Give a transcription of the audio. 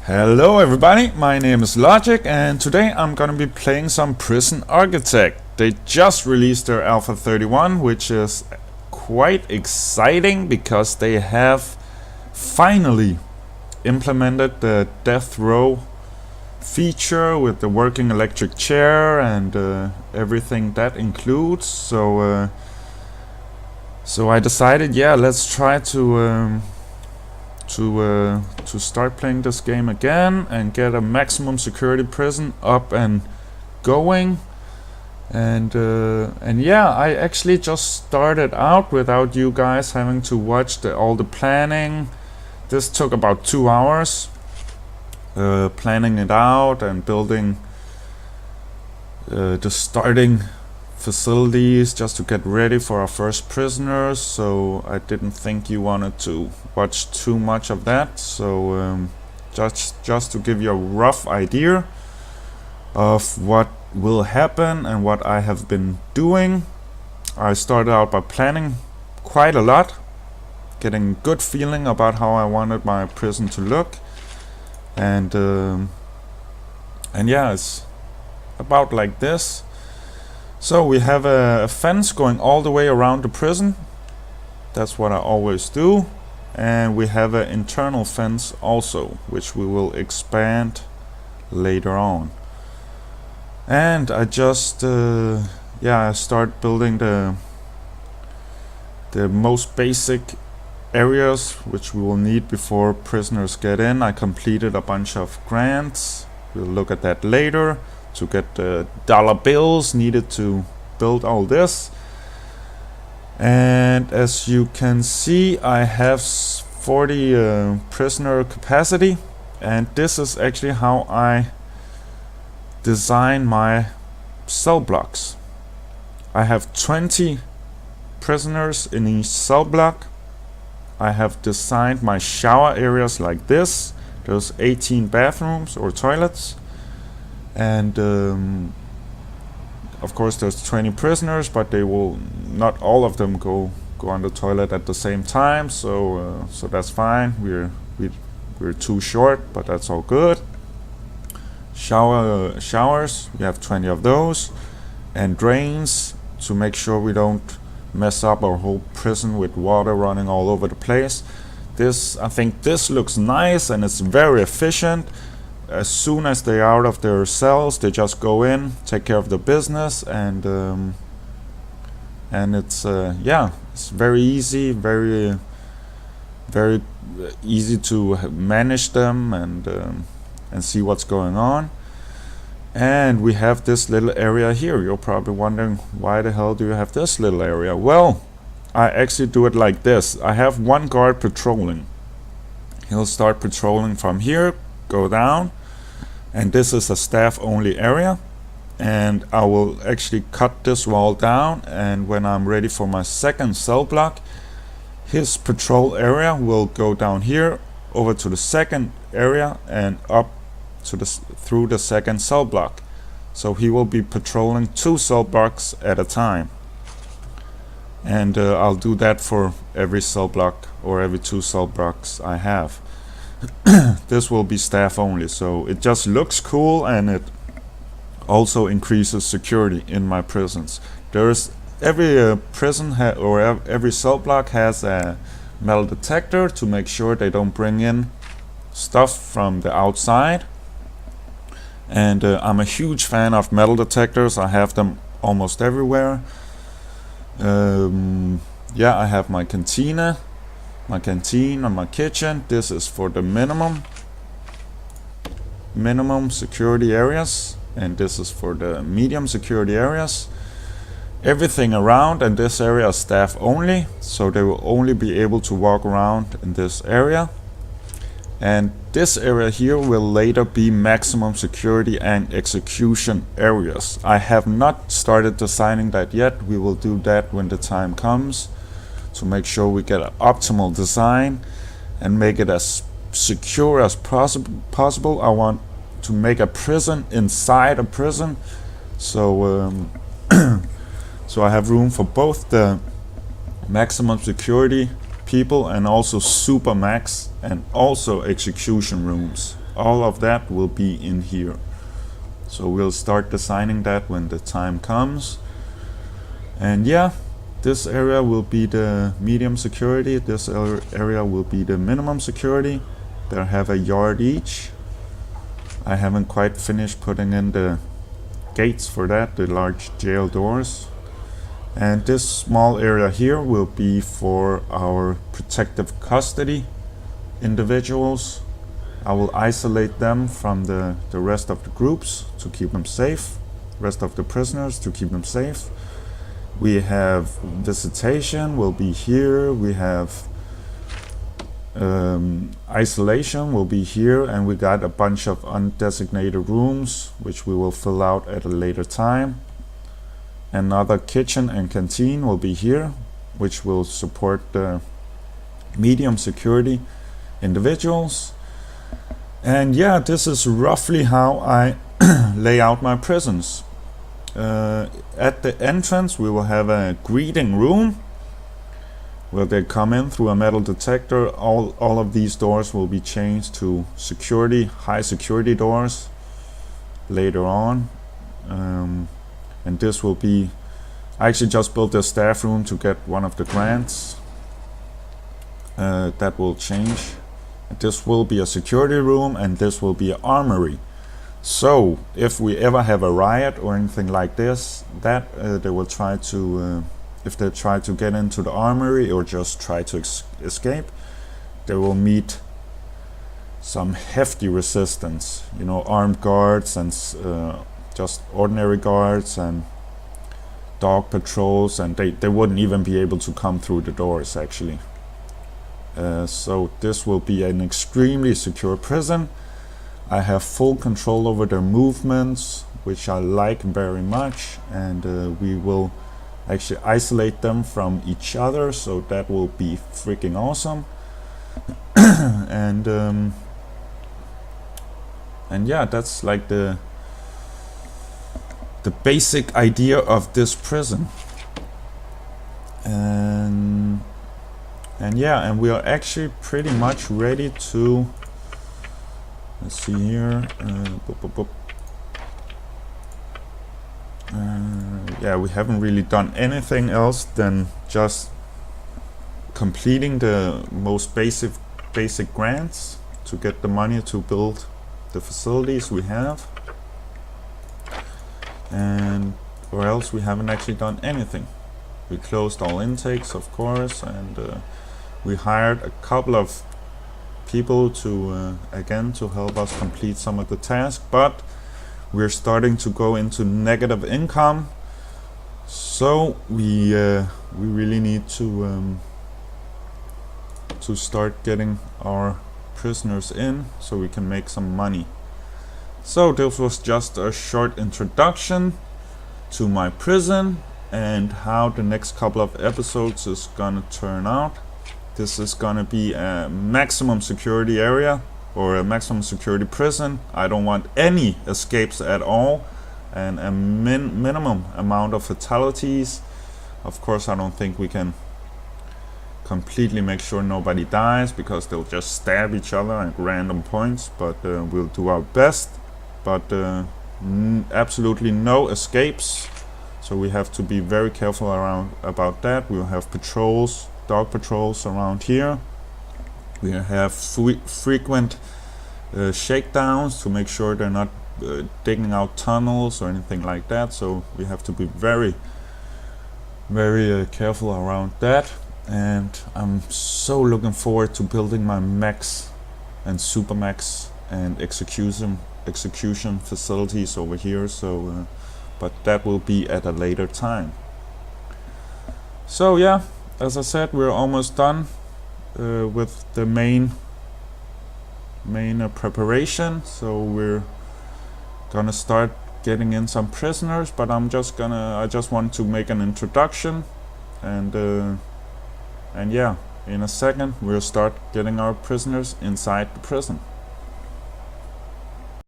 Hello everybody, my name is Logic and today I'm gonna be playing some Prison Architect. They just released their Alpha 31, which is quite exciting because they have finally implemented the death row feature with the working electric chair and everything that includes. So I decided, yeah, let's try to start playing this game again and get a maximum security prison up and going. And yeah, I actually just started out without you guys having to watch all the planning. This took about 2 hours, planning it out and building the starting facilities just to get ready for our first prisoners. So I didn't think you wanted to watch too much of that. So just to give you a rough idea of what will happen and what I have been doing, I started out by planning quite a lot, getting good feeling about how I wanted my prison to look, and yeah, it's about like this. So we have a fence going all the way around the prison. That's what I always do. And we have an internal fence also, which we will expand later on. And I just I start building the most basic areas which we will need before prisoners get in. I completed a bunch of grants. We'll look at that later, to get the dollar bills needed to build all this. And as you can see, I have 40 prisoner capacity, and this is actually how I design my cell blocks. I have 20 prisoners in each cell block. I have designed my shower areas like this. There's 18 bathrooms or toilets. And of course there's 20 prisoners, but they will not all of them go on the toilet at the same time, so that's fine. We're too short, but that's all good. Showers, we have 20 of those, and drains to make sure we don't mess up our whole prison with water running all over the place. I think this looks nice and it's very efficient. As soon as they're out of their cells, they just go in, take care of the business, and it's it's very easy, very easy to manage them and see what's going on. And we have this little area here. You're probably wondering, why the hell do you have this little area? Well, I actually do it like this. I have one guard patrolling. He'll start patrolling from here, go down, and this is a staff only area, and I will actually cut this wall down, and when I'm ready for my second cell block, his patrol area will go down here over to the second area and up to through the second cell block. So he will be patrolling 2 cell blocks at a time, and I'll do that for every cell block or every 2 cell blocks I have. This will be staff only, so it just looks cool, and it also increases security in my prisons. There's every prison or every cell block has a metal detector to make sure they don't bring in stuff from the outside. And I'm a huge fan of metal detectors. I have them almost everywhere. I have my canteen and my kitchen. This is for the minimum security areas, and this is for the medium security areas. Everything around in this area is staff only, so they will only be able to walk around in this area. And this area here will later be maximum security and execution areas. I have not started designing that yet. We will do that when the time comes, to make sure we get an optimal design and make it as secure as possible. I want to make a prison inside a prison, so so I have room for both the maximum security people and also super max and also execution rooms all of that will be in here. So we'll start designing that when the time comes. And yeah, this area will be the medium security, this area will be the minimum security. They'll have a yard each. I haven't quite finished putting in the gates for that, the large jail doors. And this small area here will be for our protective custody individuals. I will isolate them from the rest of the groups to keep them safe, rest of the prisoners to keep them safe. We have visitation will be here, we have isolation will be here, and we got a bunch of undesignated rooms which we will fill out at a later time. Another kitchen and canteen will be here, which will support the medium security individuals. And yeah, this is roughly how I lay out my prisons. At the entrance we will have a greeting room where they come in through a metal detector. All of these doors will be changed to security, high security doors later on. And this will be, I actually just built a staff room to get one of the grants. That will change. This will be a security room, and this will be an armory. So if we ever have a riot or anything like this, that they will try to, if they try to get into the armory or just try to escape, they will meet some hefty resistance. You know, armed guards and just ordinary guards and dog patrols, and they wouldn't even be able to come through the doors actually. So this will be an extremely secure prison. I have full control over their movements, which I like very much, and we will actually isolate them from each other, so that will be freaking awesome. And yeah, that's like the basic idea of this prison. And yeah, and we are actually pretty much ready to, let's see here, yeah, we haven't really done anything else than just completing the most basic grants to get the money to build the facilities we have. And or else we haven't actually done anything. We closed all intakes, of course, and we hired a couple of people to again to help us complete some of the tasks, but we're starting to go into negative income, so we really need to start getting our prisoners in so we can make some money. So this was just a short introduction to my prison and how the next couple of episodes is gonna turn out. This is gonna be a maximum security area or a maximum security prison. I don't want any escapes at all, and a minimum amount of fatalities. Of course, I don't think we can completely make sure nobody dies, because they'll just stab each other at random points, but we'll do our best. But absolutely no escapes, so we have to be very careful about that. We'll have patrols, dog patrols around here. We have frequent shakedowns to make sure they're not digging out tunnels or anything like that, so we have to be very careful around that. And I'm so looking forward to building my max and super max and execution facilities over here, so but that will be at a later time. So yeah, as I said, we're almost done with the main preparation, so we're gonna start getting in some prisoners, but I just want to make an introduction, and yeah, in a second we'll start getting our prisoners inside the prison.